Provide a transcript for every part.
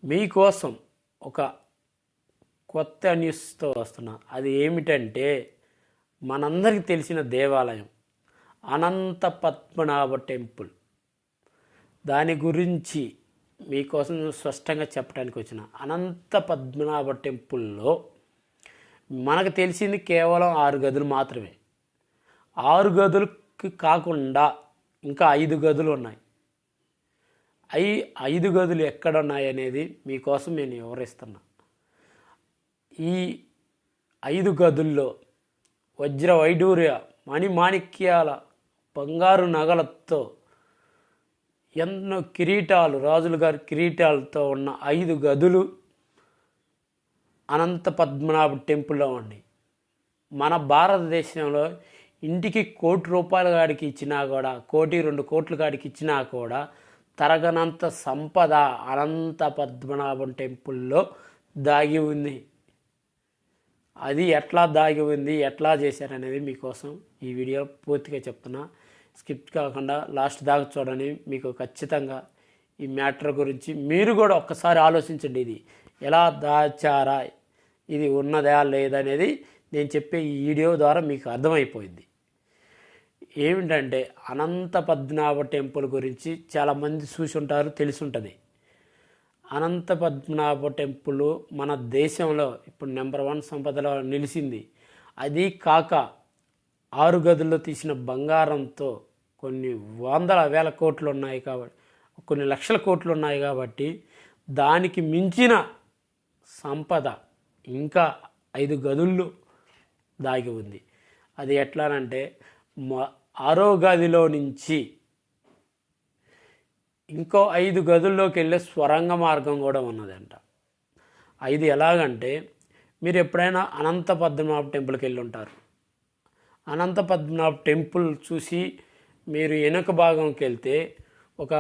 మీకోసం ఒక కొత్త న్యూస్తో వస్తున్నా. అది ఏమిటంటే మనందరికీ తెలిసిన దేవాలయం అనంత పద్మనాభ టెంపుల్. దాని గురించి మీకోసం స్పష్టంగా చెప్పడానికి వచ్చిన. అనంత పద్మనాభ టెంపుల్లో మనకు తెలిసింది కేవలం 6 గదులు మాత్రమే. 6 గదులకి కాకుండా ఇంకా 5 గదులు ఉన్నాయి. 5 గదులు ఎక్కడ ఉన్నాయి అనేది మీకోసం నేను వివరిస్తున్నా. ఈ 5 గదుల్లో వజ్ర వైడూర్య మణిమాణిక్యాల బంగారు నగలతో ఎన్నో కిరీటాలు, రాజుల గారి కిరీటాలతో ఉన్న 5 గదులు అనంత పద్మనాభ టెంపుల్లో ఉన్నాయి. మన భారతదేశంలో ఇంటికి ₹1,00,00,000 కాడికి ఇచ్చినా కూడా, 1,02 కోట్ల కాడికి ఇచ్చినా కూడా తరగనంత సంపద అనంత పద్మనాభం టెంపుల్లో దాగి ఉంది. అది ఎట్లా దాగి ఉంది, ఎట్లా చేశారనేది మీకోసం ఈ వీడియో పూర్తిగా చెప్తున్నా. స్కిప్ కాకుండా లాస్ట్ దాకా చూడండి. మీకు ఖచ్చితంగా ఈ మ్యాటర్ గురించి మీరు కూడా ఒక్కసారి ఆలోచించండి. ఇది ఎలా దాచారా, ఇది ఉన్నదా లేదనేది నేను చెప్పే ఈ వీడియో ద్వారా మీకు అర్థమైపోయింది. ఏమిటంటే అనంత పద్మనాభ టెంపుల్ గురించి చాలామంది చూసి ఉంటారు, తెలిసి ఉంటుంది. అనంత పద్మనాభ టెంపుల్ మన దేశంలో ఇప్పుడు నెంబర్ 1 సంపదలో నిలిచింది. అది కాక 6 గదుల్లో తీసిన బంగారంతో కొన్ని వందల వేల కోట్లు ఉన్నాయి కాబట్టి, కొన్ని లక్షల కోట్లు ఉన్నాయి కాబట్టి దానికి మించిన సంపద ఇంకా 5 గదుల్లో దాగి ఉంది. అది ఎట్లానంటే 6వ గదిలో నుంచి ఇంకో 5 గదుల్లోకి వెళ్ళే స్వరంగ మార్గం కూడా ఉన్నదంట. ఇది ఎలాగంటే మీరు ఎప్పుడైనా అనంత పద్మనాభ టెంపుల్కి వెళ్ళి ఉంటారు. అనంత పద్మనాభ టెంపుల్ చూసి మీరు వెనుక భాగంకి వెళ్తే ఒక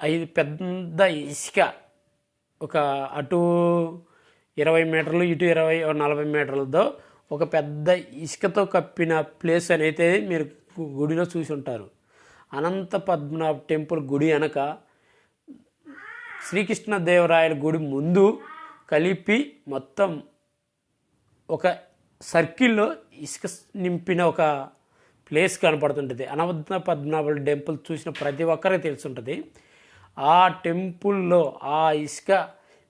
5 పెద్ద ఇసుక, ఒక అటు 20 మీటర్లు, ఇటు 40 మీటర్లతో ఒక పెద్ద ఇసుకతో కప్పిన ప్లేస్ అనేది మీరు గుడిలో చూసి ఉంటారు. అనంత పద్మనాభ టెంపుల్ గుడి వెనక శ్రీకృష్ణదేవరాయల గుడి ముందు కలిపి మొత్తం ఒక సర్కిల్లో ఇసుక నింపిన ఒక ప్లేస్ కనపడుతుంటుంది. అనంత పద్మనాభ టెంపుల్ చూసిన ప్రతి ఒక్కరికి తెలుసుంటుంది. ఆ టెంపుల్లో ఆ ఇసుక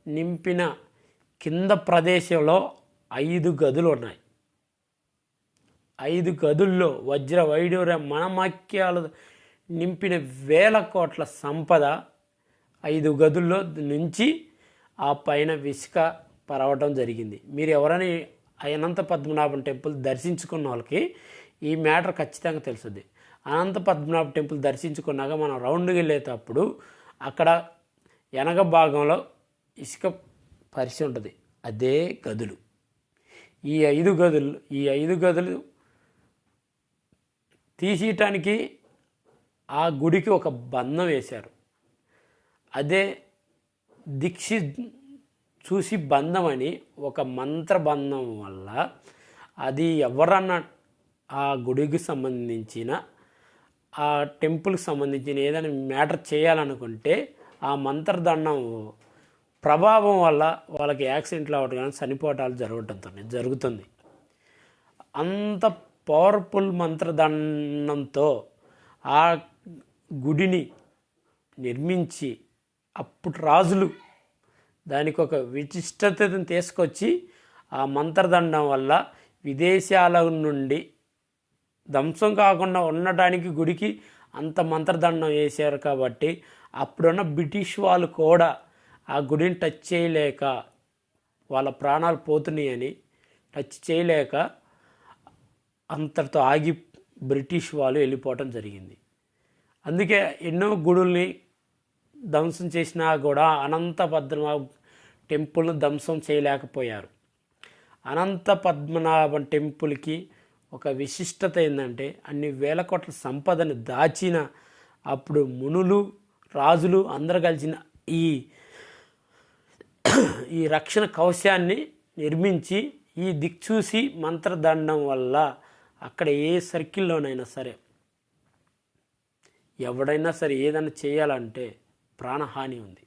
నింపిన కింద ప్రదేశంలో 5 గదులు ఉన్నాయి. 5 గదుల్లో వజ్ర వైడూర్య మణిమాణిక్యాలు నింపిన వేల కోట్ల సంపద 5 గదుల్లో నుంచి ఆ పైన ఇసుక పరవటం జరిగింది. మీరు ఎవరైనా అనంత పద్మనాభం టెంపుల్ దర్శించుకున్న వాళ్ళకి ఈ మ్యాటర్ ఖచ్చితంగా తెలుస్తుంది. అనంత పద్మనాభ టెంపుల్ దర్శించుకున్నాక మనం రౌండ్కి వెళ్ళేటప్పుడు అక్కడ వెనక భాగంలో ఇసుక పరిచి ఉంటుంది. అదే గదులు. ఈ 5 గదులు తీసేయటానికి ఆ గుడికి ఒక బంధం వేశారు. అదే దీక్షి చూసి బంధం అని ఒక మంత్రబంధం వల్ల అది ఎవరన్నా ఆ గుడికి సంబంధించిన, ఆ టెంపుల్కి సంబంధించిన ఏదైనా మ్యాటర్ చేయాలనుకుంటే ఆ మంత్రదండం ప్రభావం వల్ల వాళ్ళకి యాక్సిడెంట్లు అవ్వడం కానీ చనిపోవటాలు జరుగుతుంది. అంత పవర్ఫుల్ మంత్రదండంతో ఆ గుడిని నిర్మించి అప్పుడు రాజులు దానికి ఒక విశిష్టతను తీసుకొచ్చి ఆ మంత్రదండం వల్ల విదేశాల నుండి ధ్వంసం కాకుండా ఉండటానికి గుడికి అంత మంత్రదండం వేశారు. కాబట్టి అప్పుడున్న బ్రిటిష్ వాళ్ళు కూడా ఆ గుడిని టచ్ చేయలేక, వాళ్ళ ప్రాణాలు పోతున్నాయని టచ్ చేయలేక అంతటితో ఆగి బ్రిటిష్ వాళ్ళు వెళ్ళిపోవటం జరిగింది. అందుకే ఎన్నో గుడుల్ని ధ్వంసం చేసినా కూడా అనంత పద్మనాభ టెంపుల్ను ధ్వంసం చేయలేకపోయారు. అనంత పద్మనాభం టెంపుల్కి ఒక విశిష్టత ఏంటంటే అన్ని వేల కోట్ల సంపదను దాచిన అప్పుడు మునులు, రాజులు అందరూ కలిసిన ఈ రక్షణ కవచాన్ని నిర్మించి ఈ దిక్చూసి మంత్రదండం వల్ల అక్కడ ఏ సర్కిల్లోనైనా సరే ఎవడైనా సరే ఏదైనా చేయాలంటే ప్రాణహాని ఉంది.